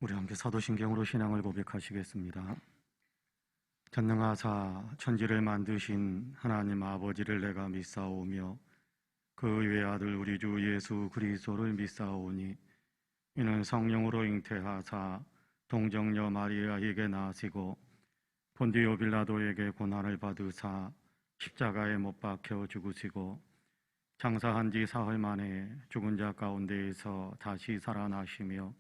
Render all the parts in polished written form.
우리 함께 사도신경으로 신앙을 고백하시겠습니다. 전능하사 천지를 만드신 하나님 아버지를 내가 믿사오며 그 외아들 우리 주 예수 그리스도를 믿사오니 이는 성령으로 잉태하사 동정녀 마리아에게 나시고 본디오 빌라도에게 고난을 받으사 십자가에 못 박혀 죽으시고 장사한 지 사흘 만에 죽은 자 가운데에서 다시 살아나시며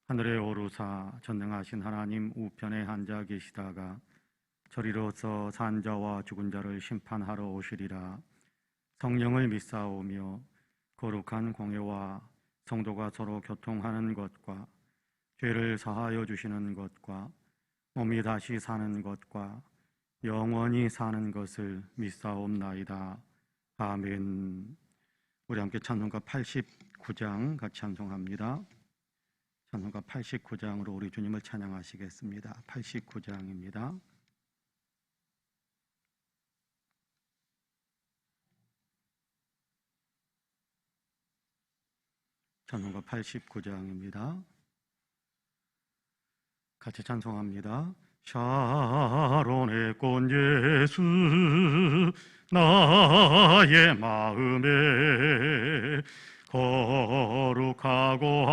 하늘에 오르사 전능하신 하나님 우편에 앉아 계시다가 저리로서 산 자와 죽은 자를 심판하러 오시리라. 성령을 믿사오며 거룩한 공회와 성도가 서로 교통하는 것과 죄를 사하여 주시는 것과 몸이 다시 사는 것과 영원히 사는 것을 믿사옵나이다. 아멘. 우리 함께 찬송가 89장 같이 찬송합니다. 찬송가 89장으로 우리 주님을 찬양하시겠습니다. 89장입니다. 찬송가 89장입니다. 같이 찬송합니다. 샤론의 꽃 예수 나의 마음에 거룩하고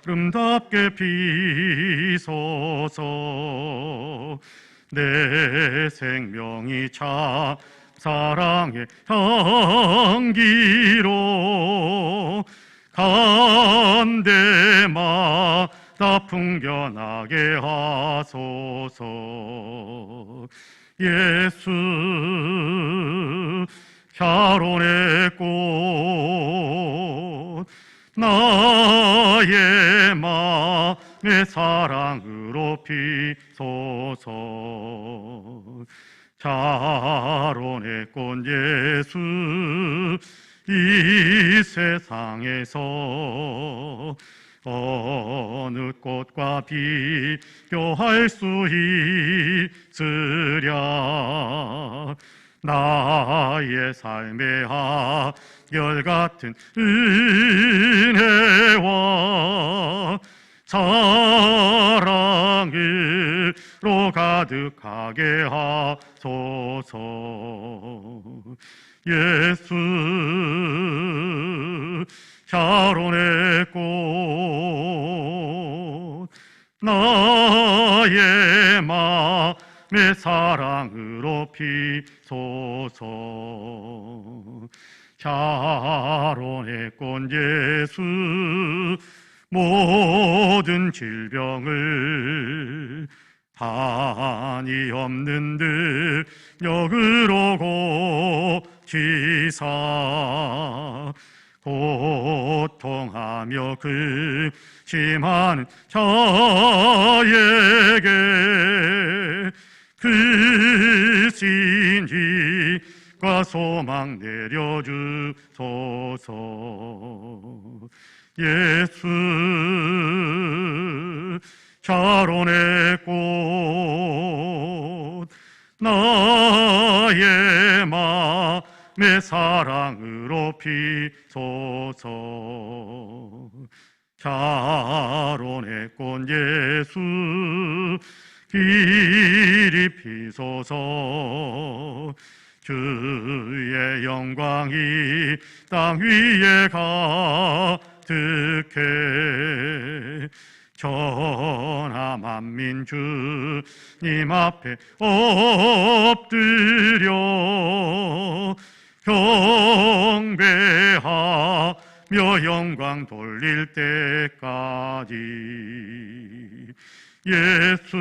아름답게 피소서. 내 생명이 참 사랑의 향기로 간데마다 풍겨나게 하소서. 예수 샤론의 꽃 나의 마음의 사랑으로 피소서. 샤론의 꽃 예수 이 세상에서 어느 꽃과 비교할 수 있으랴. 나의 삶의 한결 같은 은혜와 사랑으로 가득하게 하소서. 예수 샤론의 꽃 나의 마음의 사랑으로 피소서. 샤론의 꽃 예수 모든 질병을 한이 없는 능력으로 고치사 고통하며 근심하는 자에게 그 신지과 소망 내려주소서. 예수 샤론의 꽃 나의 마음의 사랑으로 피소서. 샤론의 꽃 예수 길이 피소서. 주의 영광이 땅 위에 가득해 전하 만민 주님 앞에 엎드려 경배하며 영광 돌릴 때까지. 예수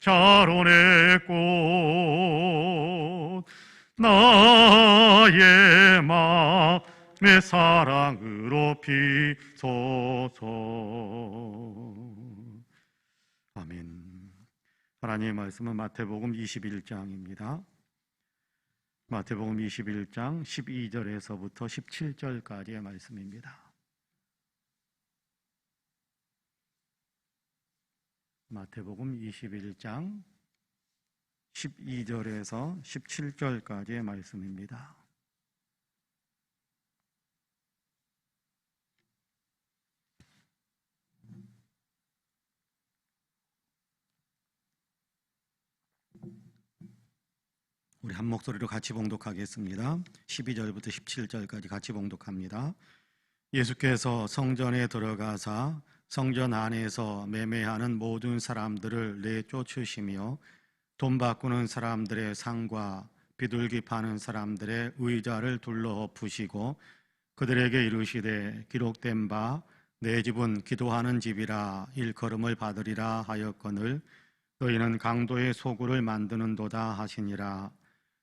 샤론의 꽃 나의 마음의 사랑으로 피소서. 아멘. 하나님의 말씀은 마태복음 21장입니다. 마태복음 21장 12절에서부터 17절까지의 말씀입니다. 마태복음 21장 12절에서 17절까지의 말씀입니다. 한 목소리로 같이 봉독하겠습니다. 12절부터 17절까지 같이 봉독합니다. 예수께서 성전에 들어가사 성전 안에서 매매하는 모든 사람들을 내쫓으시며 돈 바꾸는 사람들의 상과 비둘기 파는 사람들의 의자를 둘러 엎으시고 그들에게 이르시되 기록된 바 내 집은 기도하는 집이라 일컬음을 받으리라 하였거늘 너희는 강도의 소굴을 만드는도다 하시니라.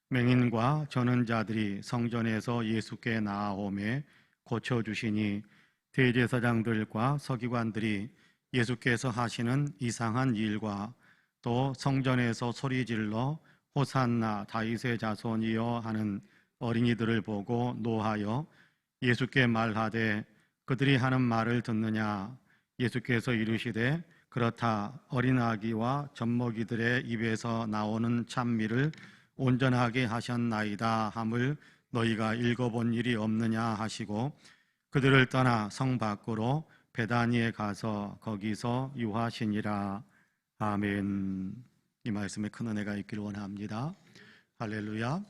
맹인과 저는 자들이 성전에서 예수께 나아오매 고쳐주시니 대제사장들과 서기관들이 예수께서 하시는 이상한 일과 또 성전에서 소리질러 호산나 다윗의 자손이여 하는 어린이들을 보고 노하여 예수께 말하되 그들이 하는 말을 듣느냐. 예수께서 이르시되 그렇다. 어린 아기와 젖먹이들의 입에서 나오는 찬미를 온전하게 하셨나이다 함을 너희가 읽어본 일이 없느냐 하시고 그들을 떠나 성 밖으로 베다니에 가서 거기서 유하시니라. 아멘. 이 말씀에 큰 은혜가 있기를 원합니다. 할렐루야.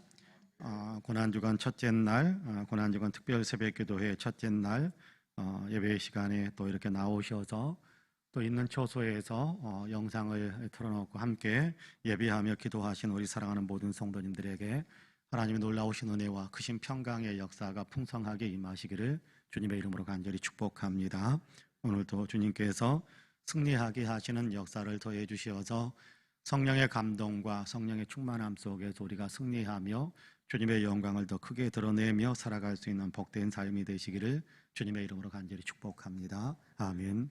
고난주간 첫째 날, 고난주간 특별 새벽기도회 첫째 날 예배 시간에 또 이렇게 나오셔서 또 있는 처소에서 영상을 틀어놓고 함께 예배하며 기도하신 우리 사랑하는 모든 성도님들에게 하나님의 놀라우신 은혜와 크신 평강의 역사가 풍성하게 임하시기를 주님의 이름으로 간절히 축복합니다. 오늘도 주님께서 승리하게 하시는 역사를 더해 주시어서 성령의 감동과 성령의 충만함 속에서 우리가 승리하며 주님의 영광을 더 크게 드러내며 살아갈 수 있는 복된 삶이 되시기를 주님의 이름으로 간절히 축복합니다. 아멘.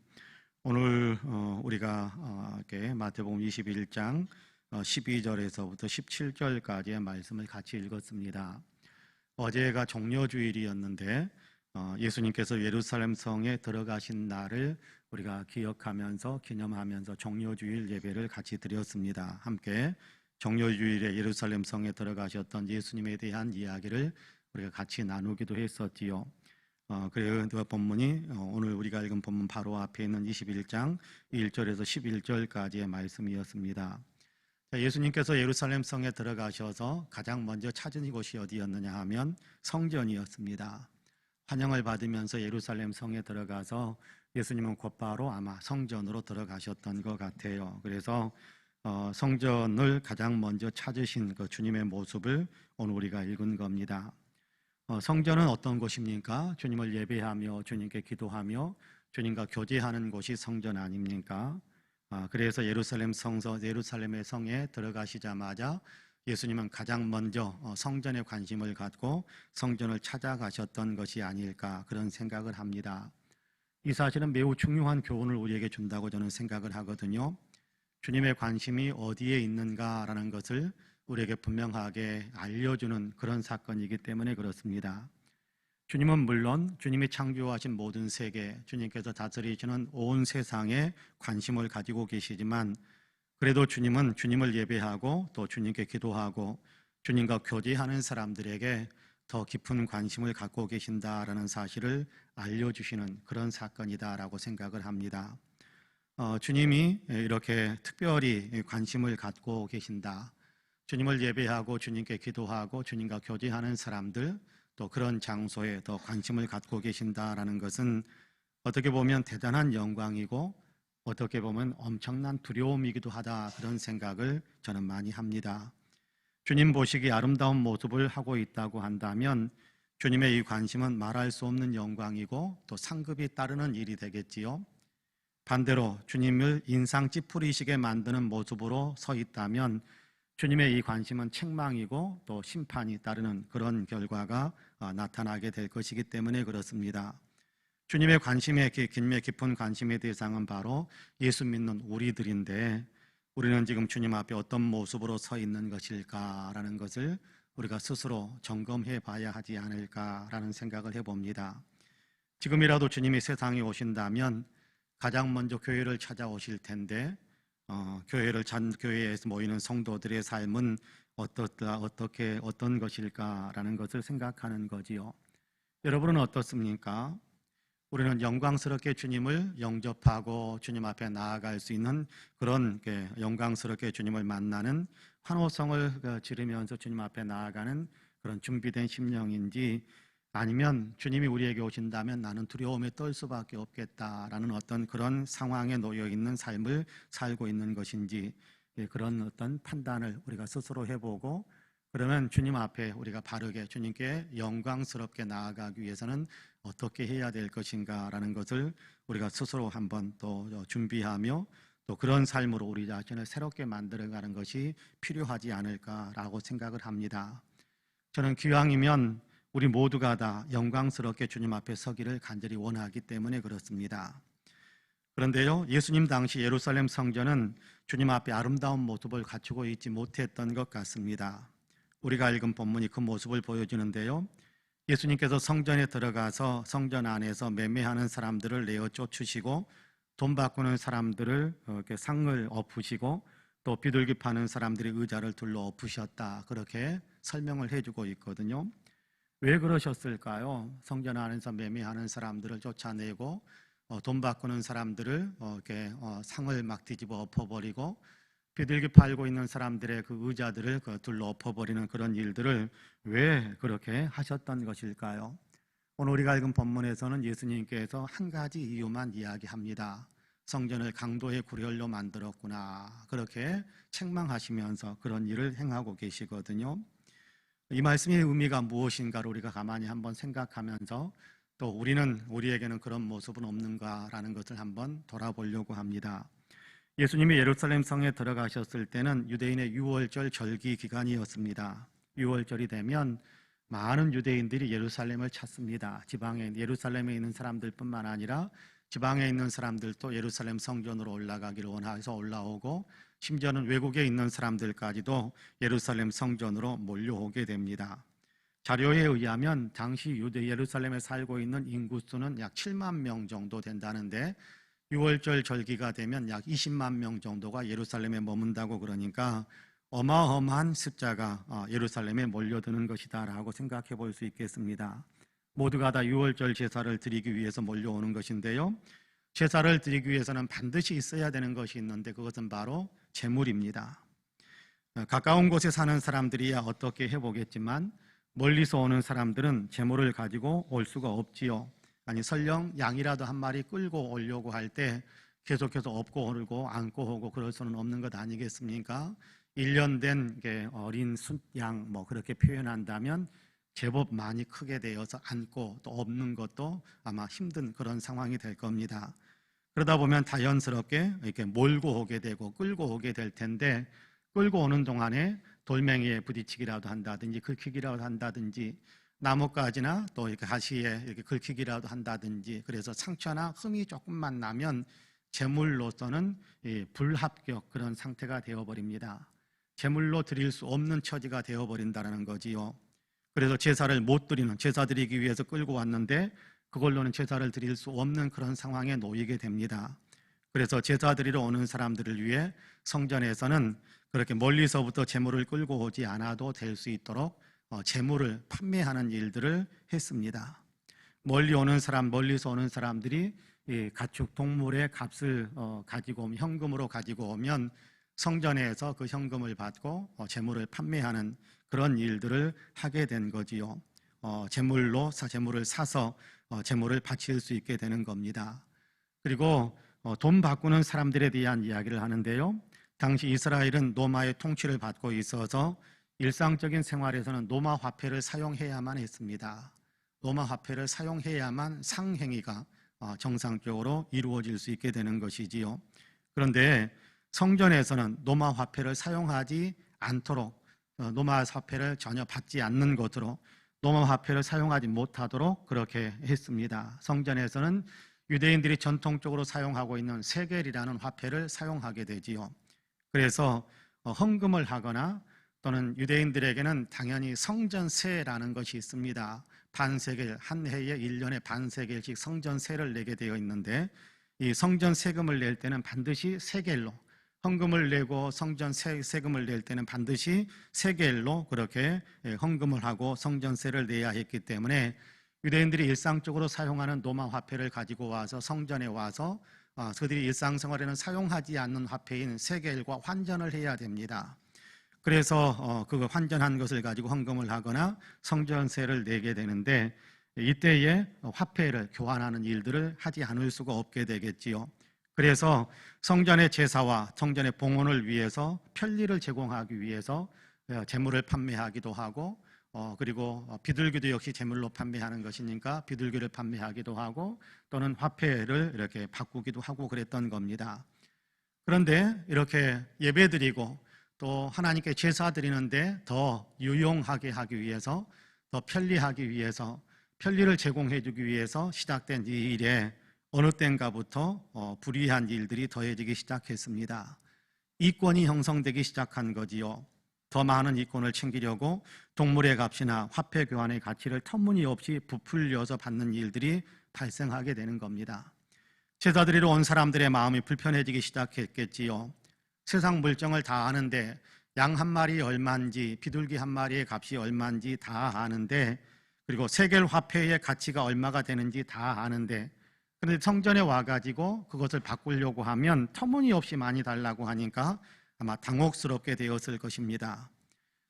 오늘 우리가 마태복음 21장 12절에서부터 17절까지의 말씀을 같이 읽었습니다. 어제가 종려주일이었는데 예수님께서 예루살렘 성에 들어가신 날을 우리가 기억하면서 기념하면서 종려주일 예배를 같이 드렸습니다. 함께 종려주일에 예루살렘 성에 들어가셨던 예수님에 대한 이야기를 우리가 같이 나누기도 했었지요. 그래서 그 본문이 오늘 우리가 읽은 본문 바로 앞에 있는 21장 1절에서 11절까지의 말씀이었습니다. 예수님께서 예루살렘 성에 들어가셔서 가장 먼저 찾은 곳이 어디였느냐 하면 성전이었습니다. 환영을 받으면서 예루살렘 성에 들어가서 예수님은 곧바로 아마 성전으로 들어가셨던 것 같아요. 그래서 성전을 가장 먼저 찾으신 그 주님의 모습을 오늘 우리가 읽은 겁니다. 성전은 어떤 곳입니까? 주님을 예배하며 주님께 기도하며 주님과 교제하는 곳이 성전 아닙니까? 그래서 예루살렘의 성에 들어가시자마자 예수님은 가장 먼저 성전에 관심을 갖고 성전을 찾아가셨던 것이 아닐까 그런 생각을 합니다. 이 사실은 매우 중요한 교훈을 우리에게 준다고 저는 생각을 하거든요. 주님의 관심이 어디에 있는가라는 것을 우리에게 분명하게 알려주는 그런 사건이기 때문에 그렇습니다. 주님은 물론 주님이 창조하신 모든 세계, 주님께서 다스리시는 온 세상에 관심을 가지고 계시지만 그래도 주님은 주님을 예배하고 또 주님께 기도하고 주님과 교제하는 사람들에게 더 깊은 관심을 갖고 계신다라는 사실을 알려주시는 그런 사건이다라고 생각을 합니다. 주님이 이렇게 특별히 관심을 갖고 계신다. 주님을 예배하고 주님께 기도하고 주님과 교제하는 사람들 또 그런 장소에 더 관심을 갖고 계신다라는 것은 어떻게 보면 대단한 영광이고 어떻게 보면 엄청난 두려움이기도 하다 그런 생각을 저는 많이 합니다. 주님 보시기 아름다운 모습을 하고 있다고 한다면 주님의 이 관심은 말할 수 없는 영광이고 또 상급이 따르는 일이 되겠지요. 반대로 주님을 인상 찌푸리시게 만드는 모습으로 서 있다면 주님의 이 관심은 책망이고 또 심판이 따르는 그런 결과가 나타나게 될 것이기 때문에 그렇습니다. 주님의 관심의 깊은 관심의 대상은 바로 예수 믿는 우리들인데 우리는 지금 주님 앞에 어떤 모습으로 서 있는 것일까라는 것을 우리가 스스로 점검해 봐야 하지 않을까라는 생각을 해봅니다. 지금이라도 주님이 세상에 오신다면 가장 먼저 교회를 찾아오실 텐데 교회에서 모이는 성도들의 삶은 어떤 것일까라는 것을 생각하는 거지요. 여러분은 어떻습니까? 우리는 영광스럽게 주님을 영접하고 주님 앞에 나아갈 수 있는 그런 영광스럽게 주님을 만나는 환호성을 지르면서 주님 앞에 나아가는 그런 준비된 심령인지, 아니면 주님이 우리에게 오신다면 나는 두려움에 떨 수밖에 없겠다라는 어떤 그런 상황에 놓여 있는 삶을 살고 있는 것인지, 그런 어떤 판단을 우리가 스스로 해보고, 그러면 주님 앞에 우리가 바르게 주님께 영광스럽게 나아가기 위해서는 어떻게 해야 될 것인가라는 것을 우리가 스스로 한번 또 준비하며, 또 그런 삶으로 우리 자신을 새롭게 만들어가는 것이 필요하지 않을까라고 생각을 합니다. 저는 기왕이면 우리 모두가 다 영광스럽게 주님 앞에 서기를 간절히 원하기 때문에 그렇습니다. 그런데요, 예수님 당시 예루살렘 성전은 주님 앞에 아름다운 모습을 갖추고 있지 못했던 것 같습니다. 우리가 읽은 본문이 그 모습을 보여주는데요, 예수님께서 성전에 들어가서 성전 안에서 매매하는 사람들을 내어 쫓으시고, 돈 바꾸는 사람들을 이렇게 상을 엎으시고, 또 비둘기 파는 사람들이 의자를 둘러 엎으셨다, 그렇게 설명을 해주고 있거든요. 왜 그러셨을까요? 성전 안에서 매매하는 사람들을 쫓아내고, 돈 바꾸는 사람들을 이렇게 상을 막 뒤집어 엎어버리고, 비둘기 팔고 있는 사람들의 그 의자들을 둘러 엎어버리는 그런 일들을 왜 그렇게 하셨던 것일까요? 오늘 우리가 읽은 본문에서는 예수님께서 한 가지 이유만 이야기합니다. 성전을 강도의 구렬로 만들었구나, 그렇게 책망하시면서 그런 일을 행하고 계시거든요. 이 말씀의 의미가 무엇인가를 우리가 가만히 한번 생각하면서, 또 우리에게는 그런 모습은 없는가라는 것을 한번 돌아보려고 합니다. 예수님이 예루살렘 성에 들어가셨을 때는 유대인의 유월절 절기 기간이었습니다. 유월절이 되면 많은 유대인들이 예루살렘을 찾습니다. 예루살렘에 있는 사람들뿐만 아니라 지방에 있는 사람들도 예루살렘 성전으로 올라가기를 원해서 올라오고, 심지어는 외국에 있는 사람들까지도 예루살렘 성전으로 몰려오게 됩니다. 자료에 의하면 당시 예루살렘에 살고 있는 인구수는 약 7만 명 정도 된다는데, 6월절 절기가 되면 약 20만 명 정도가 예루살렘에 머문다고 그러니까 어마어마한 숫자가 예루살렘에 몰려드는 것이다라고 생각해 볼 수 있겠습니다. 모두가 다 6월절 제사를 드리기 위해서 몰려오는 것인데요, 제사를 드리기 위해서는 반드시 있어야 되는 것이 있는데, 그것은 바로 제물입니다. 가까운 곳에 사는 사람들이야 어떻게 해보겠지만, 멀리서 오는 사람들은 제물을 가지고 올 수가 없지요. 아니 설령 양이라도 한 마리 끌고 오려고 할 때 계속해서 업고 오르고 안고 오고 그럴 수는 없는 것 아니겠습니까? 1년 된 어린 숫양 그렇게 표현한다면 제법 많이 크게 되어서 안고 또 업는 것도 아마 힘든 그런 상황이 될 겁니다. 그러다 보면 자연스럽게 이렇게 몰고 오게 되고 끌고 오게 될 텐데, 끌고 오는 동안에 돌멩이에 부딪히기라도 한다든지 긁히기라도 한다든지, 나뭇가지나 또 이렇게 가시에 이렇게 긁히기라도 한다든지, 그래서 상처나 흠이 조금만 나면 제물로서는 불합격 그런 상태가 되어버립니다. 제물로 드릴 수 없는 처지가 되어버린다는 거지요. 그래서 제사를 못 드리는, 제사 드리기 위해서 끌고 왔는데 그걸로는 제사를 드릴 수 없는 그런 상황에 놓이게 됩니다. 그래서 제사 드리러 오는 사람들을 위해 성전에서는 그렇게 멀리서부터 제물을 끌고 오지 않아도 될 수 있도록 제물을 판매하는 일들을 했습니다. 멀리서 오는 사람들이 가축 동물의 값을 가지고 오면, 현금으로 가지고 오면 성전에서 그 현금을 받고 제물을 판매하는 그런 일들을 하게 된 거지요. 제물을 사서 제물을 바칠 수 있게 되는 겁니다. 그리고 돈 바꾸는 사람들에 대한 이야기를 하는데요, 당시 이스라엘은 로마의 통치를 받고 있어서 일상적인 생활에서는 로마 화폐를 사용해야만 했습니다. 로마 화폐를 사용해야만 상행위가 정상적으로 이루어질 수 있게 되는 것이지요. 그런데 성전에서는 로마 화폐를 사용하지 않도록, 로마 화폐를 전혀 받지 않는 것으로 로마 화폐를 사용하지 못하도록 그렇게 했습니다. 성전에서는 유대인들이 전통적으로 사용하고 있는 세겔이라는 화폐를 사용하게 되지요. 그래서 헌금을 하거나 또는 유대인들에게는 당연히 성전세라는 것이 있습니다. 반세겔, 한 해에 1년에 반세겔씩 성전세를 내게 되어 있는데, 이 성전 세금을 낼 때는 반드시 세겔로, 헌금을 내고 성전 세금을 낼 때는 반드시 세겔로 그렇게 헌금을 하고 성전세를 내야 했기 때문에 유대인들이 일상적으로 사용하는 로마 화폐를 가지고 와서 성전에 와서 그들이 일상생활에는 사용하지 않는 화폐인 세겔과 환전을 해야 됩니다. 그래서 그 환전한 것을 가지고 헌금을 하거나 성전세를 내게 되는데, 이때에 화폐를 교환하는 일들을 하지 않을 수가 없게 되겠지요. 그래서 성전의 제사와 성전의 봉헌을 위해서 편리를 제공하기 위해서 제물을 판매하기도 하고, 그리고 비둘기도 역시 제물로 판매하는 것이니까 비둘기를 판매하기도 하고, 또는 화폐를 이렇게 바꾸기도 하고 그랬던 겁니다. 그런데 이렇게 예배드리고 또 하나님께 제사 드리는데 더 유용하게 하기 위해서, 더 편리하기 위해서, 편리를 제공해 주기 위해서 시작된 이 일에 어느 때인가부터 불의한 일들이 더해지기 시작했습니다. 이권이 형성되기 시작한 거지요. 더 많은 이권을 챙기려고 동물의 값이나 화폐 교환의 가치를 터무니없이 부풀려서 받는 일들이 발생하게 되는 겁니다. 제사 드리러 온 사람들의 마음이 불편해지기 시작했겠지요. 세상 물정을 다 아는데, 양 한 마리 얼마인지, 비둘기 한 마리의 값이 얼마인지 다 아는데, 그리고 세겔 화폐의 가치가 얼마가 되는지 다 아는데, 그런데 성전에 와가지고 그것을 바꾸려고 하면 터무니없이 많이 달라고 하니까 아마 당혹스럽게 되었을 것입니다.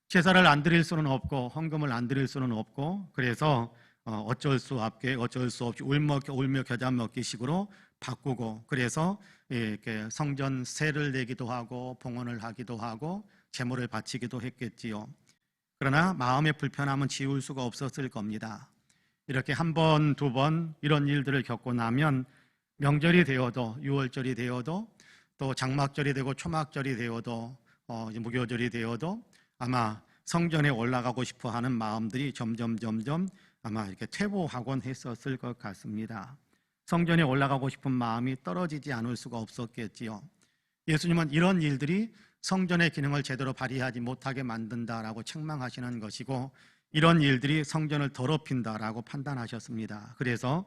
제사를 안 드릴 수는 없고 헌금을 안 드릴 수는 없고, 그래서 어쩔 수 없이 울며 겨자 먹기식으로 바꾸고, 그래서 이렇게 성전세를 내기도 하고 봉헌을 하기도 하고 제물을 바치기도 했겠지요. 그러나 마음의 불편함은 지울 수가 없었을 겁니다. 이렇게 한 번, 두 번 이런 일들을 겪고 나면 명절이 되어도, 유월절이 되어도, 또 장막절이 되고 초막절이 되어도, 무교절이 되어도 아마 성전에 올라가고 싶어 하는 마음들이 점점 아마 이렇게 퇴보하곤 했었을 것 같습니다. 성전에 올라가고 싶은 마음이 떨어지지 않을 수가 없었겠지요. 예수님은 이런 일들이 성전의 기능을 제대로 발휘하지 못하게 만든다라고 책망하시는 것이고, 이런 일들이 성전을 더럽힌다라고 판단하셨습니다. 그래서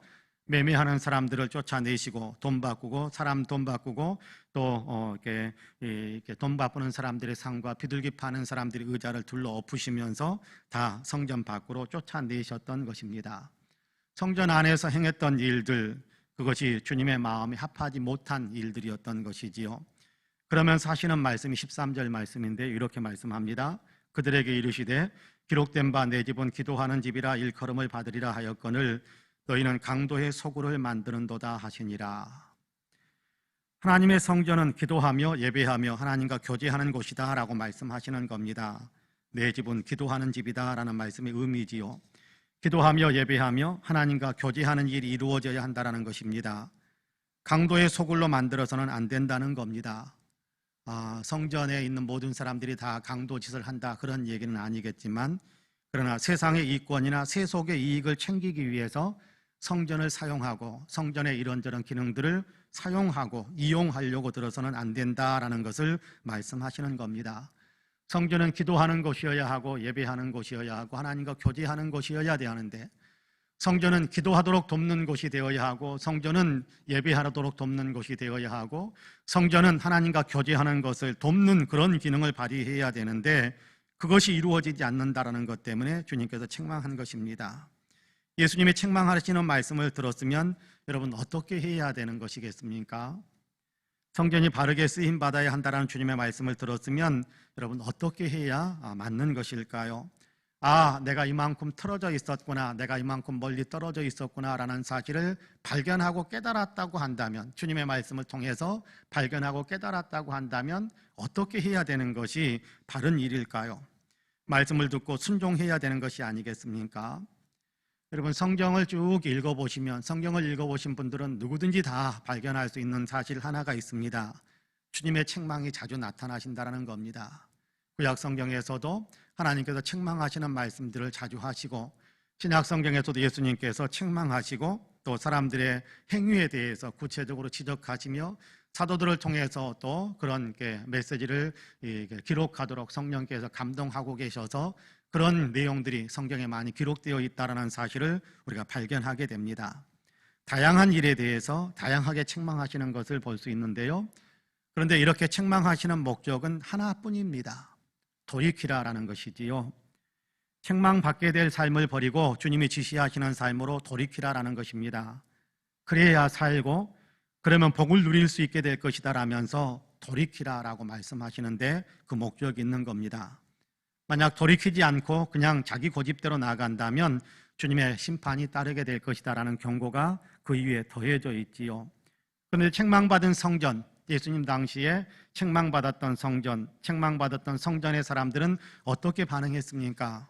매매하는 사람들을 쫓아내시고 돈 바꾸고, 사람 돈 바꾸고, 또 이렇게 돈 바꾸는 사람들의 상과 비둘기 파는 사람들의 의자를 둘러 엎으시면서 다 성전 밖으로 쫓아내셨던 것입니다. 성전 안에서 행했던 일들, 그것이 주님의 마음에 합하지 못한 일들이었던 것이지요. 그러면서 하시는 말씀이 13절 말씀인데 이렇게 말씀합니다. 그들에게 이르시되 기록된 바 내 집은 기도하는 집이라 일컬음을 받으리라 하였거늘 너희는 강도의 소굴을 만드는도다 하시니라. 하나님의 성전은 기도하며 예배하며 하나님과 교제하는 곳이다 라고 말씀하시는 겁니다. 내 집은 기도하는 집이다 라는 말씀의 의미지요. 기도하며 예배하며 하나님과 교제하는 일이 이루어져야 한다는 것입니다. 강도의 소굴로 만들어서는 안 된다는 겁니다. 성전에 있는 모든 사람들이 다 강도 짓을 한다, 그런 얘기는 아니겠지만, 그러나 세상의 이권이나 세속의 이익을 챙기기 위해서 성전을 사용하고 성전의 이런저런 기능들을 사용하고 이용하려고 들어서는 안 된다라는 것을 말씀하시는 겁니다. 성전은 기도하는 곳이어야 하고 예배하는 곳이어야 하고 하나님과 교제하는 곳이어야 되는데, 성전은 기도하도록 돕는 곳이 되어야 하고 성전은 예배하도록 돕는 곳이 되어야 하고 성전은 하나님과 교제하는 것을 돕는 그런 기능을 발휘해야 되는데, 그것이 이루어지지 않는다는 것 때문에 주님께서 책망한 것입니다. 예수님이 책망하시는 말씀을 들었으면 여러분 어떻게 해야 되는 것이겠습니까? 성전이 바르게 쓰임받아야 한다는 주님의 말씀을 들었으면 여러분 어떻게 해야 맞는 것일까요? 내가 이만큼 틀어져 있었구나, 내가 이만큼 멀리 떨어져 있었구나 라는 사실을 발견하고 깨달았다고 한다면, 주님의 말씀을 통해서 발견하고 깨달았다고 한다면 어떻게 해야 되는 것이 바른 일일까요? 말씀을 듣고 순종해야 되는 것이 아니겠습니까? 여러분, 성경을 쭉 읽어보시면, 성경을 읽어보신 분들은 누구든지 다 발견할 수 있는 사실 하나가 있습니다. 주님의 책망이 자주 나타나신다는 겁니다. 구약 성경에서도 하나님께서 책망하시는 말씀들을 자주 하시고, 신약 성경에서도 예수님께서 책망하시고, 또 사람들의 행위에 대해서 구체적으로 지적하시며 사도들을 통해서 또 그런 메시지를 기록하도록 성령께서 감동하고 계셔서 그런 내용들이 성경에 많이 기록되어 있다는 사실을 우리가 발견하게 됩니다. 다양한 일에 대해서 다양하게 책망하시는 것을 볼 수 있는데요. 그런데 이렇게 책망하시는 목적은 하나뿐입니다. 돌이키라라는 것이지요. 책망받게 될 삶을 버리고 주님이 지시하시는 삶으로 돌이키라라는 것입니다. 그래야 살고 그러면 복을 누릴 수 있게 될 것이다 라면서 돌이키라라고 말씀하시는데 그 목적이 있는 겁니다. 만약 돌이키지 않고 그냥 자기 고집대로 나아간다면 주님의 심판이 따르게 될 것이다 라는 경고가 그 위에 더해져 있지요. 그런데 책망받은 성전, 예수님 당시에 책망받았던 성전, 책망받았던 성전의 사람들은 어떻게 반응했습니까?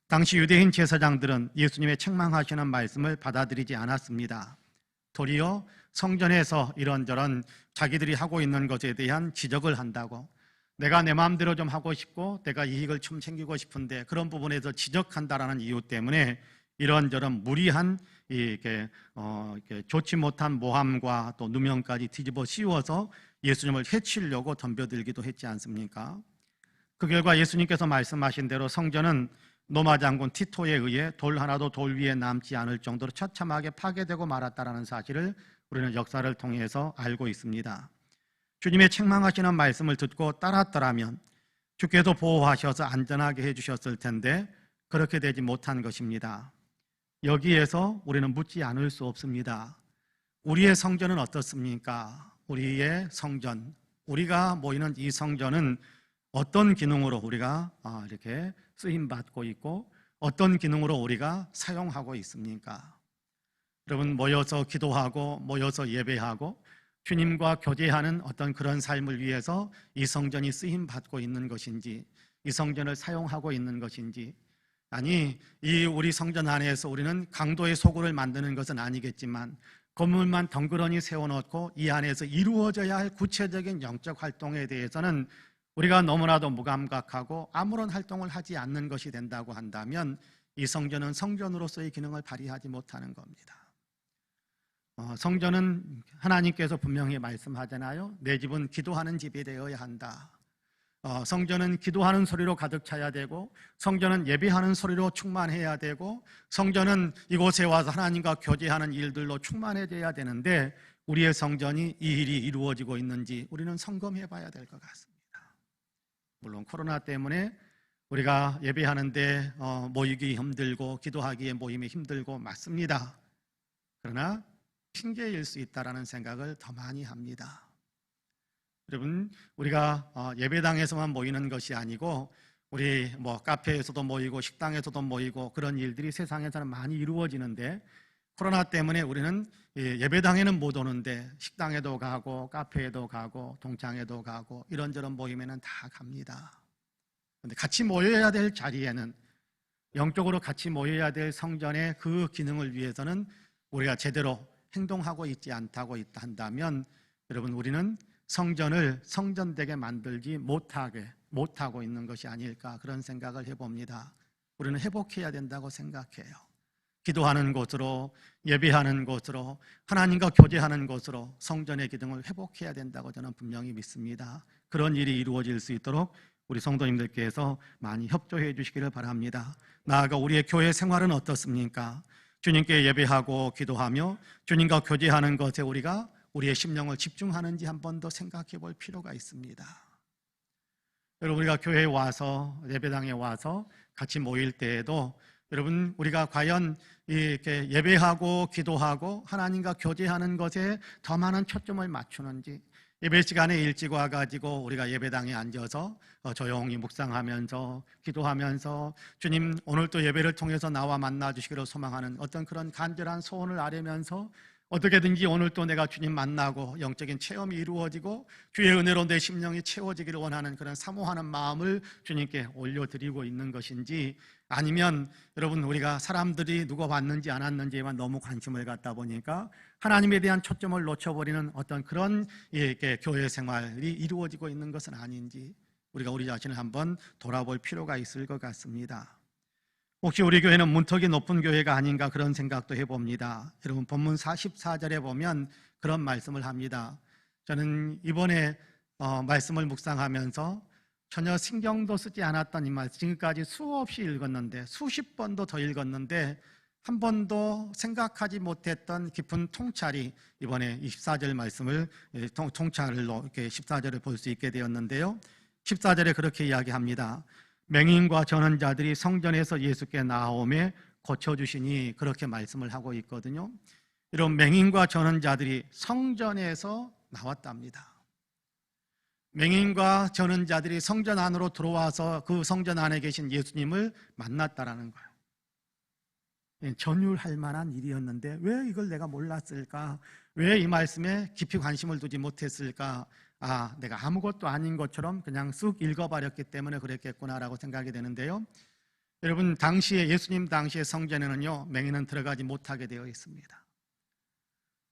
당시 유대인 제사장들은 예수님의 책망하시는 말씀을 받아들이지 않았습니다. 도리어 성전에서 이런저런 자기들이 하고 있는 것에 대한 지적을 한다고, 내가 내 마음대로 좀 하고 싶고 내가 이익을 좀 챙기고 싶은데 그런 부분에서 지적한다라는 이유 때문에 이런저런 무리한 이렇게 좋지 못한 모함과 또 누명까지 뒤집어 씌워서 예수님을 해치려고 덤벼들기도 했지 않습니까? 그 결과 예수님께서 말씀하신 대로 성전은 로마 장군 티토에 의해 돌 하나도 돌 위에 남지 않을 정도로 처참하게 파괴되고 말았다라는 사실을 우리는 역사를 통해서 알고 있습니다. 주님의 책망하시는 말씀을 듣고 따랐더라면 주께서 보호하셔서 안전하게 해주셨을 텐데 그렇게 되지 못한 것입니다. 여기에서 우리는 묻지 않을 수 없습니다. 우리의 성전은 어떻습니까? 우리의 성전, 우리가 모이는 이 성전은 어떤 기능으로 우리가 이렇게 쓰임받고 있고 어떤 기능으로 우리가 사용하고 있습니까? 여러분, 모여서 기도하고 모여서 예배하고 주님과 교제하는 어떤 그런 삶을 위해서 이 성전이 쓰임받고 있는 것인지, 이 성전을 사용하고 있는 것인지, 아니 이 우리 성전 안에서 우리는 강도의 소굴을 만드는 것은 아니겠지만 건물만 덩그러니 세워놓고 이 안에서 이루어져야 할 구체적인 영적 활동에 대해서는 우리가 너무나도 무감각하고 아무런 활동을 하지 않는 것이 된다고 한다면 이 성전은 성전으로서의 기능을 발휘하지 못하는 겁니다. 성전은 하나님께서 분명히 말씀하잖아요. 내 집은 기도하는 집이 되어야 한다. 성전은 기도하는 소리로 가득 차야 되고 성전은 예배하는 소리로 충만해야 되고 성전은 이곳에 와서 하나님과 교제하는 일들로 충만해져야 되는데 우리의 성전이 이 일이 이루어지고 있는지 우리는 점검해 봐야 될 것 같습니다. 물론 코로나 때문에 우리가 예배하는데 모이기 힘들고 기도하기에 모임이 힘들고 맞습니다. 그러나 핑계일 수 있다는 생각을 더 많이 합니다. 여러분, 우리가 예배당에서만 모이는 것이 아니고 우리 카페에서도 모이고 식당에서도 모이고 그런 일들이 세상에서는 많이 이루어지는데 코로나 때문에 우리는 예배당에는 못 오는데 식당에도 가고 카페에도 가고 동창회도 가고 이런저런 모임에는 다 갑니다. 그런데 같이 모여야 될 자리에는, 영적으로 같이 모여야 될 성전의 그 기능을 위해서는 우리가 제대로 행동하고 있지 않다고 한다면 여러분, 우리는 성전을 성전되게 만들지 못하고 있는 것이 아닐까, 그런 생각을 해봅니다. 우리는 회복해야 된다고 생각해요. 기도하는 곳으로, 예배하는 곳으로, 하나님과 교제하는 곳으로 성전의 기능을 회복해야 된다고 저는 분명히 믿습니다. 그런 일이 이루어질 수 있도록 우리 성도님들께서 많이 협조해 주시기를 바랍니다. 나아가 우리의 교회 생활은 어떻습니까? 주님께 예배하고 기도하며 주님과 교제하는 것에 우리가 우리의 심령을 집중하는지 한 번 더 생각해 볼 필요가 있습니다. 여러분, 우리가 교회에 와서, 예배당에 와서 같이 모일 때에도 여러분, 우리가 과연 이렇게 예배하고 기도하고 하나님과 교제하는 것에 더 많은 초점을 맞추는지, 예배 시간에 일찍 와가지고 우리가 예배당에 앉아서 조용히 묵상하면서 기도하면서 주님 오늘도 예배를 통해서 나와 만나 주시기를 소망하는 어떤 그런 간절한 소원을 아뢰면서 어떻게든지 오늘 또 내가 주님 만나고 영적인 체험이 이루어지고 주의 은혜로 내 심령이 채워지기를 원하는 그런 사모하는 마음을 주님께 올려드리고 있는 것인지, 아니면 여러분, 우리가 사람들이 누가 왔는지 안 왔는지에만 너무 관심을 갖다 보니까 하나님에 대한 초점을 놓쳐버리는 어떤 그런 교회 생활이 이루어지고 있는 것은 아닌지 우리가 우리 자신을 한번 돌아볼 필요가 있을 것 같습니다. 혹시 우리 교회는 문턱이 높은 교회가 아닌가, 그런 생각도 해봅니다. 여러분, 본문 44절에 보면 그런 말씀을 합니다. 저는 이번에 말씀을 묵상하면서 전혀 신경도 쓰지 않았던 이 말씀, 지금까지 수없이 읽었는데, 수십 번도 더 읽었는데 한 번도 생각하지 못했던 깊은 통찰이 이번에 14절 말씀을 통찰로 이렇게 14절을 볼 수 있게 되었는데요. 14절에 그렇게 이야기합니다. 맹인과 전원자들이 성전에서 예수께 나오매 고쳐주시니 그렇게 말씀을 하고 있거든요. 이런 맹인과 전원자들이 성전에서 나왔답니다. 맹인과 전원자들이 성전 안으로 들어와서 그 성전 안에 계신 예수님을 만났다라는 거예요. 전율할 만한 일이었는데 왜 이걸 내가 몰랐을까? 왜 이 말씀에 깊이 관심을 두지 못했을까? 내가 아무것도 아닌 것처럼 그냥 쑥 읽어버렸기 때문에 그랬겠구나라고 생각이 되는데요. 여러분, 예수님 당시의 성전에는요, 맹인은 들어가지 못하게 되어 있습니다.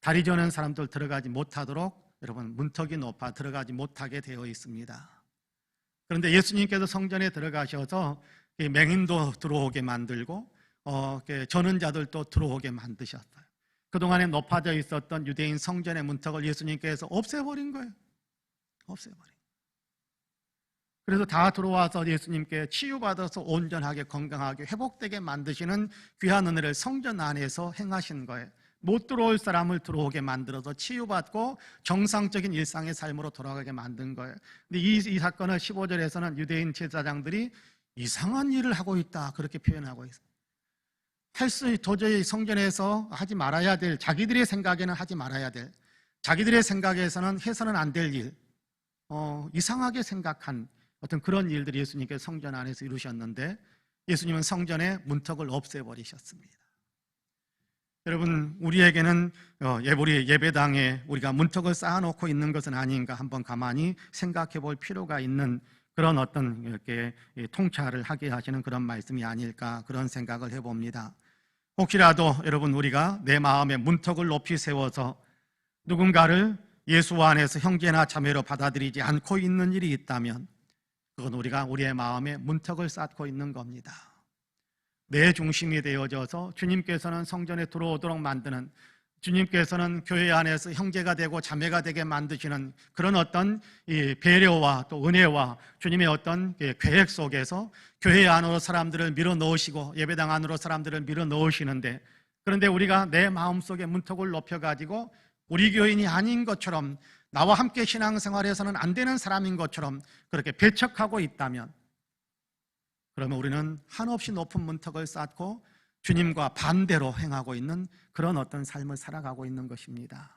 다리 저는 사람들 들어가지 못하도록 여러분, 문턱이 높아 들어가지 못하게 되어 있습니다. 그런데 예수님께서 성전에 들어가셔서 맹인도 들어오게 만들고 저는 자들도 들어오게 만드셨어요. 그동안에 높아져 있었던 유대인 성전의 문턱을 예수님께서 없애버린 거예요. 없애버린. 그래서 다 들어와서 예수님께 치유받아서 온전하게 건강하게 회복되게 만드시는 귀한 은혜를 성전 안에서 행하신 거예요. 못 들어올 사람을 들어오게 만들어서 치유받고 정상적인 일상의 삶으로 돌아가게 만든 거예요. 근데 이 사건을 15절에서는 유대인 제사장들이 이상한 일을 하고 있다 그렇게 표현하고 있어요. 도저히 성전에서 하지 말아야 될, 자기들의 생각에는 하지 말아야 될, 자기들의 생각에서는 해서는 안 될 일, 이상하게 생각한 어떤 그런 일들이 예수님께서 성전 안에서 이루셨는데 예수님은 성전의 문턱을 없애버리셨습니다. 여러분, 우리에게는 우리 예배당에 우리가 문턱을 쌓아놓고 있는 것은 아닌가 한번 가만히 생각해 볼 필요가 있는 그런 어떤 이렇게 통찰을 하게 하시는 그런 말씀이 아닐까 그런 생각을 해봅니다. 혹시라도 여러분 우리가 내 마음에 문턱을 높이 세워서 누군가를 예수 안에서 형제나 자매로 받아들이지 않고 있는 일이 있다면 그건 우리가 우리의 마음에 문턱을 쌓고 있는 겁니다. 내 중심이 되어져서 주님께서는 성전에 들어오도록 만드는, 주님께서는 교회 안에서 형제가 되고 자매가 되게 만드시는 그런 어떤 이 배려와 또 은혜와 주님의 어떤 계획 속에서 교회 안으로 사람들을 밀어 넣으시고 예배당 안으로 사람들을 밀어 넣으시는데, 그런데 우리가 내 마음속에 문턱을 높여가지고 우리 교인이 아닌 것처럼, 나와 함께 신앙생활에서는 안 되는 사람인 것처럼 그렇게 배척하고 있다면, 그러면 우리는 한없이 높은 문턱을 쌓고 주님과 반대로 행하고 있는 그런 어떤 삶을 살아가고 있는 것입니다.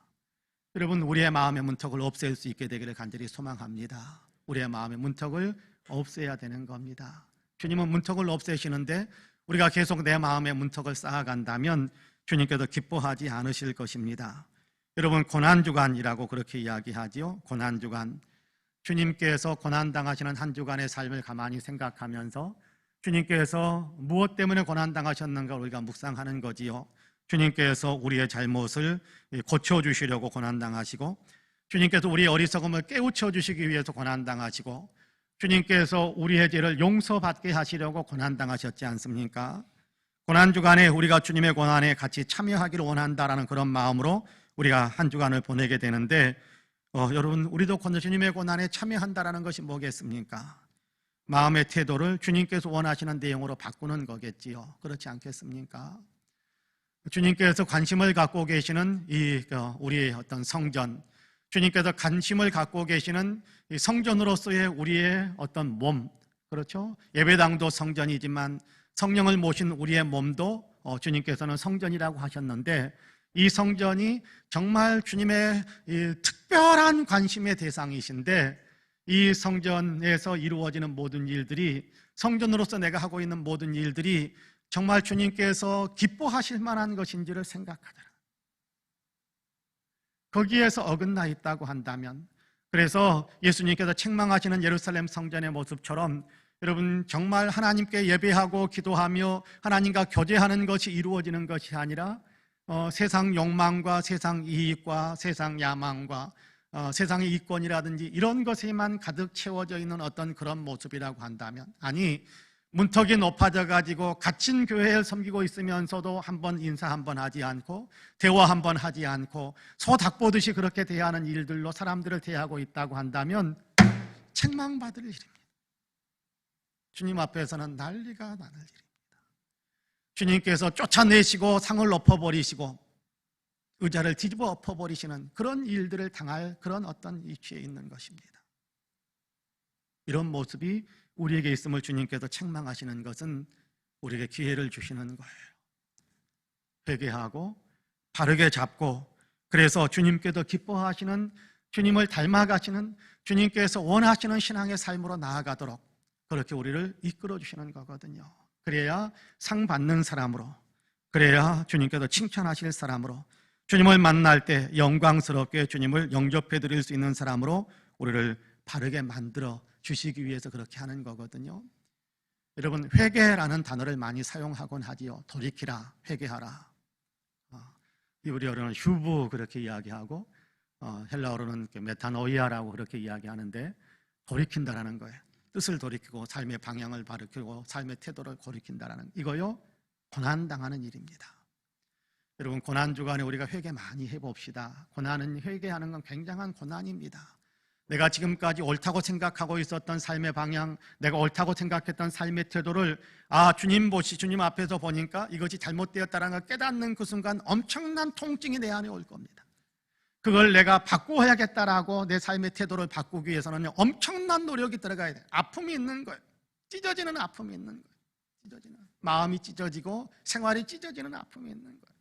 여러분, 우리의 마음의 문턱을 없앨 수 있게 되기를 간절히 소망합니다. 우리의 마음의 문턱을 없애야 되는 겁니다. 주님은 문턱을 없애시는데 우리가 계속 내 마음의 문턱을 쌓아간다면 주님께서 기뻐하지 않으실 것입니다. 여러분, 고난주간이라고 그렇게 이야기하지요. 고난주간. 주님께서 고난당하시는 한 주간의 삶을 가만히 생각하면서 주님께서 무엇 때문에 고난당하셨는가 우리가 묵상하는 거지요. 주님께서 우리의 잘못을 고쳐주시려고 고난당하시고, 주님께서 우리의 어리석음을 깨우쳐 주시기 위해서 고난당하시고, 주님께서 우리의 죄를 용서받게 하시려고 고난당하셨지 않습니까? 고난주간에 우리가 주님의 고난에 같이 참여하기를 원한다라는 그런 마음으로 우리가 한 주간을 보내게 되는데, 여러분, 우리도 주님의 고난에 참여한다라는 것이 뭐겠습니까? 마음의 태도를 주님께서 원하시는 내용으로 바꾸는 거겠지요. 그렇지 않겠습니까? 주님께서 관심을 갖고 계시는 우리의 어떤 성전, 주님께서 관심을 갖고 계시는 이 성전으로서의 우리의 어떤 몸, 그렇죠? 예배당도 성전이지만 성령을 모신 우리의 몸도 주님께서는 성전이라고 하셨는데, 이 성전이 정말 주님의 특별한 관심의 대상이신데, 이 성전에서 이루어지는 모든 일들이, 성전으로서 내가 하고 있는 모든 일들이 정말 주님께서 기뻐하실 만한 것인지를 생각하더라. 거기에서 어긋나 있다고 한다면, 그래서 예수님께서 책망하시는 예루살렘 성전의 모습처럼 여러분, 정말 하나님께 예배하고 기도하며 하나님과 교제하는 것이 이루어지는 것이 아니라 세상 욕망과 세상 이익과 세상 야망과 세상의 이권이라든지 이런 것에만 가득 채워져 있는 어떤 그런 모습이라고 한다면, 아니, 문턱이 높아져 가지고 갇힌 교회를 섬기고 있으면서도 한번 인사 한번 하지 않고 대화 한번 하지 않고 소 닭 보듯이 그렇게 대하는 일들로 사람들을 대하고 있다고 한다면 책망받을 일입니다. 주님 앞에서는 난리가 나는 일입니다. 주님께서 쫓아내시고 상을 엎어버리시고 의자를 뒤집어 엎어버리시는 그런 일들을 당할 그런 어떤 위치에 있는 것입니다. 이런 모습이 우리에게 있음을 주님께서 책망하시는 것은 우리에게 기회를 주시는 거예요. 회개하고 바르게 잡고, 그래서 주님께서 기뻐하시는, 주님을 닮아가시는, 주님께서 원하시는 신앙의 삶으로 나아가도록 그렇게 우리를 이끌어 주시는 거거든요. 그래야 상 받는 사람으로, 그래야 주님께서 칭찬하실 사람으로, 주님을 만날 때 영광스럽게 주님을 영접해 드릴 수 있는 사람으로 우리를 바르게 만들어 주시기 위해서 그렇게 하는 거거든요. 여러분, 회개라는 단어를 많이 사용하곤 하지요. 돌이키라, 회개하라. 히브리어로는 휴브 그렇게 이야기하고, 헬라어로는 메타노이아라고 그렇게 이야기하는데, 돌이킨다라는 거예요. 뜻을 돌이키고 삶의 방향을 바르고 삶의 태도를 돌이킨다라는, 이거요 고난당하는 일입니다. 여러분, 고난주간에 우리가 회개 많이 해봅시다. 고난은, 회개하는 건 굉장한 고난입니다. 내가 지금까지 옳다고 생각하고 있었던 삶의 방향, 내가 옳다고 생각했던 삶의 태도를 주님 앞에서 보니까 이것이 잘못되었다는 걸 깨닫는 그 순간 엄청난 통증이 내 안에 올 겁니다. 그걸 내가 바꾸어야겠다라고 내 삶의 태도를 바꾸기 위해서는 엄청난 노력이 들어가야 돼요. 아픔이 있는 거예요. 찢어지는 아픔이 있는 거예요. 마음이 찢어지고 생활이 찢어지는 아픔이 있는 거예요.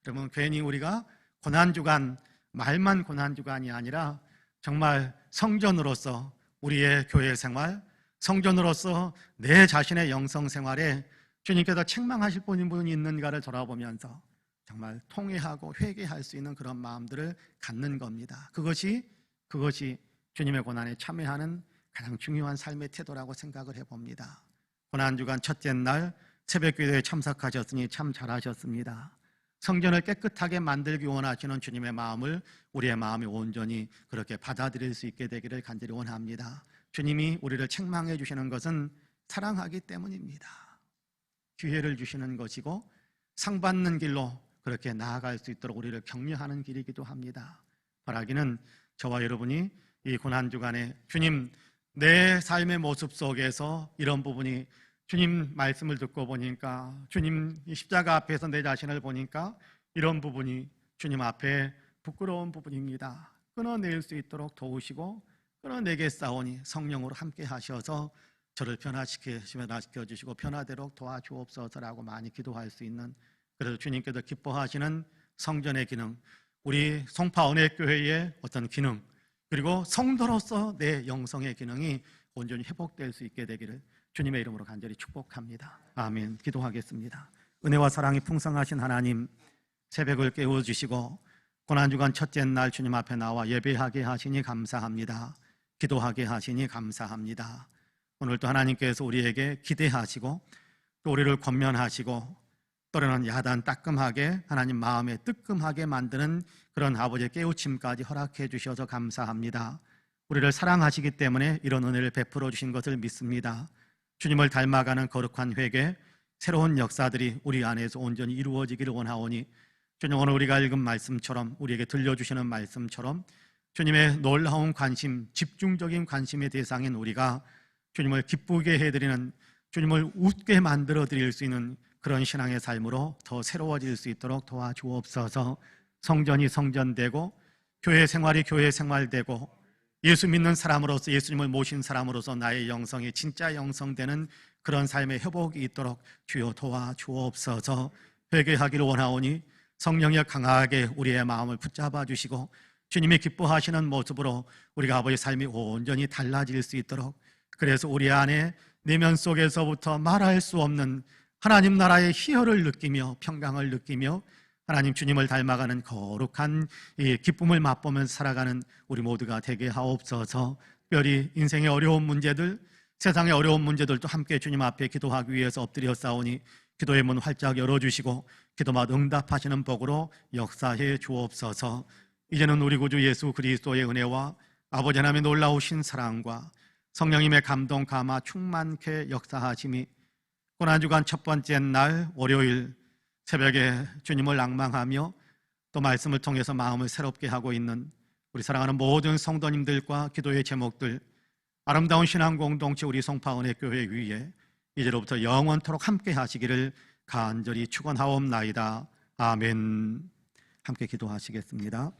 그러면 괜히 우리가 고난주간, 말만 고난주간이 아니라 정말 성전으로서 우리의 교회 생활, 성전으로서 내 자신의 영성 생활에 주님께서 책망하실 분이 있는가를 돌아보면서 정말 통회하고 회개할 수 있는 그런 마음들을 갖는 겁니다. 그것이 주님의 고난에 참여하는 가장 중요한 삶의 태도라고 생각을 해봅니다. 고난주간 첫째 날 새벽기도에 참석하셨으니 참 잘하셨습니다. 성전을 깨끗하게 만들기 원하시는 주님의 마음을 우리의 마음이 온전히 그렇게 받아들일 수 있게 되기를 간절히 원합니다. 주님이 우리를 책망해 주시는 것은 사랑하기 때문입니다. 기회를 주시는 것이고 상 받는 길로 그렇게 나아갈 수 있도록 우리를 격려하는 길이기도 합니다. 바라기는 저와 여러분이 이 고난주간에 주님, 내 삶의 모습 속에서 이런 부분이, 주님 말씀을 듣고 보니까, 주님 십자가 앞에서 내 자신을 보니까 이런 부분이 주님 앞에 부끄러운 부분입니다. 끊어낼 수 있도록 도우시고 끊어내게 싸우니 성령으로 함께 하셔서 저를 변화시켜 주시고 변화되도록 도와주옵소서라고 많이 기도할 수 있는, 그래서 주님께서 기뻐하시는 성전의 기능, 우리 송파 은혜교회의 어떤 기능, 그리고 성도로서 내 영성의 기능이 온전히 회복될 수 있게 되기를 주님의 이름으로 간절히 축복합니다. 아멘. 기도하겠습니다. 은혜와 사랑이 풍성하신 하나님, 새벽을 깨워주시고 고난주간 첫째 날 주님 앞에 나와 예배하게 하시니 감사합니다. 기도하게 하시니 감사합니다. 오늘도 하나님께서 우리에게 기대하시고 또 우리를 권면하시고 또래는 야단 따끔하게 하나님 마음에 뜨끔하게 만드는 그런 아버지의 깨우침까지 허락해 주셔서 감사합니다. 우리를 사랑하시기 때문에 이런 은혜를 베풀어 주신 것을 믿습니다. 주님을 닮아가는 거룩한 회개, 새로운 역사들이 우리 안에서 온전히 이루어지기를 원하오니 주님, 오늘 우리가 읽은 말씀처럼, 우리에게 들려주시는 말씀처럼 주님의 놀라운 관심, 집중적인 관심의 대상인 우리가 주님을 기쁘게 해드리는, 주님을 웃게 만들어 드릴 수 있는 그런 신앙의 삶으로 더 새로워질 수 있도록 도와주옵소서. 성전이 성전되고 교회 생활이 교회 생활되고 예수 믿는 사람으로서, 예수님을 모신 사람으로서 나의 영성이 진짜 영성되는 그런 삶의 회복이 있도록 주여 도와주옵소서. 회개하기를 원하오니 성령이 강하게 우리의 마음을 붙잡아 주시고 주님이 기뻐하시는 모습으로 우리가 아버지의 삶이 온전히 달라질 수 있도록, 그래서 우리 안에 내면 속에서부터 말할 수 없는 하나님 나라의 희열을 느끼며 평강을 느끼며 하나님 주님을 닮아가는 거룩한 이 기쁨을 맛보면서 살아가는 우리 모두가 되게 하옵소서. 특별히 인생의 어려운 문제들, 세상의 어려운 문제들도 함께 주님 앞에 기도하기 위해서 엎드려 싸우니 기도의 문 활짝 열어주시고 기도마다 응답하시는 복으로 역사해 주옵소서. 이제는 우리 구주 예수 그리스도의 은혜와 아버지 하나님의 놀라우신 사랑과 성령님의 감동 감화 충만케 역사하심이 고난주간 첫 번째 날 월요일 새벽에 주님을 낭망하며 또 말씀을 통해서 마음을 새롭게 하고 있는 우리 사랑하는 모든 성도님들과 기도의 제목들, 아름다운 신앙 공동체 우리 송파은혜교회 위에 이제로부터 영원토록 함께 하시기를 간절히 축원하옵나이다. 아멘. 함께 기도하시겠습니다.